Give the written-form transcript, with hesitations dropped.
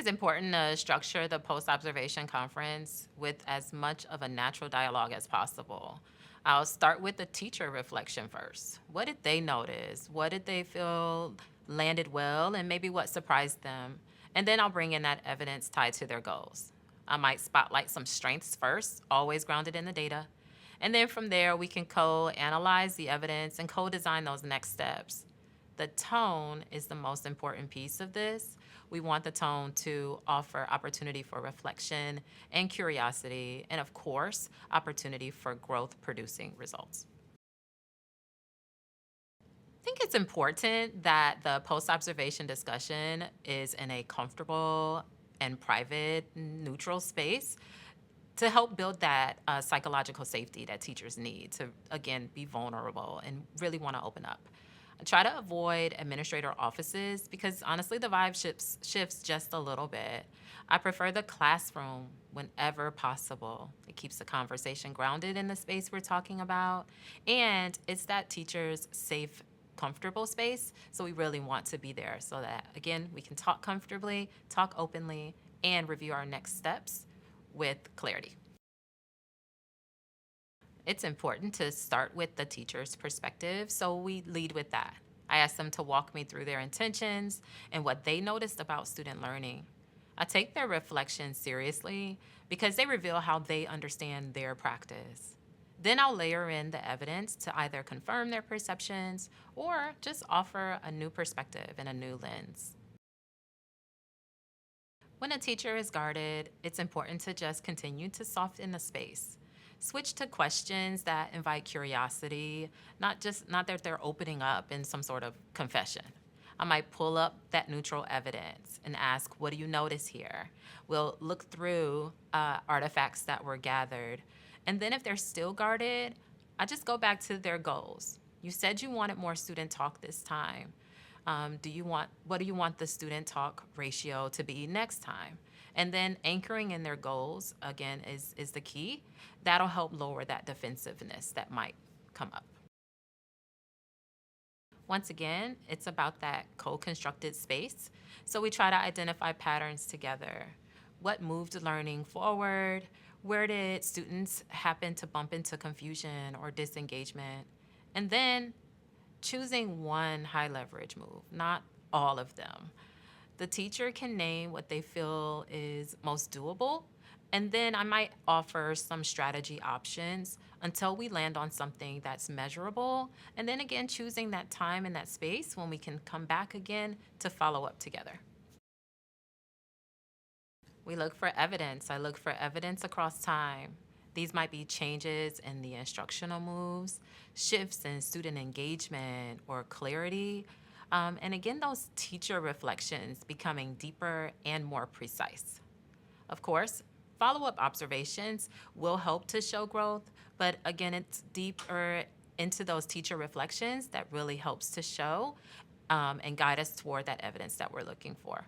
it's important to structure the post-observation conference with as much of a natural dialogue as possible. I'll start with the teacher reflection first. What did they notice? What did they feel landed well, and maybe what surprised them? And then I'll bring in that evidence tied to their goals. I might spotlight some strengths first, always grounded in the data. And then from there, we can co-analyze the evidence and co-design those next steps. The tone is the most important piece of this. We want the tone to offer opportunity for reflection and curiosity, and of course, opportunity for growth producing results. I think it's important that the post-observation discussion is in a comfortable and private, neutral space to help build that psychological safety that teachers need to, again, be vulnerable and really want to open up. I try to avoid administrator offices because honestly, the vibe shifts just a little bit. I prefer the classroom whenever possible. It keeps the conversation grounded in the space we're talking about, and it's that teacher's safe, comfortable space. So we really want to be there so that, again, we can talk comfortably, talk openly, and review our next steps with clarity. It's important to start with the teacher's perspective, so we lead with that. I ask them to walk me through their intentions and what they noticed about student learning. I take their reflections seriously because they reveal how they understand their practice. Then I'll layer in the evidence to either confirm their perceptions or just offer a new perspective and a new lens. When a teacher is guarded, it's important to just continue to soften the space. Switch to questions that invite curiosity, not that they're opening up in some sort of confession. I might pull up that neutral evidence and ask, what do you notice here? We'll look through artifacts that were gathered. And then if they're still guarded, I just go back to their goals. You said you wanted more student talk this time. What do you want the student talk ratio to be next time? And then anchoring in their goals, again, is the key. That'll help lower that defensiveness that might come up. Once again, it's about that co-constructed space. So we try to identify patterns together. What moved learning forward? Where did students happen to bump into confusion or disengagement? And then choosing one high leverage move, not all of them. The teacher can name what they feel is most doable, and then I might offer some strategy options until we land on something that's measurable. And then again, choosing that time and that space when we can come back again to follow up together. We look for evidence. I look for evidence across time. These might be changes in the instructional moves, shifts in student engagement or clarity, and again, those teacher reflections becoming deeper and more precise. Of course, follow-up observations will help to show growth, but again, it's deeper into those teacher reflections that really helps to show and guide us toward that evidence that we're looking for.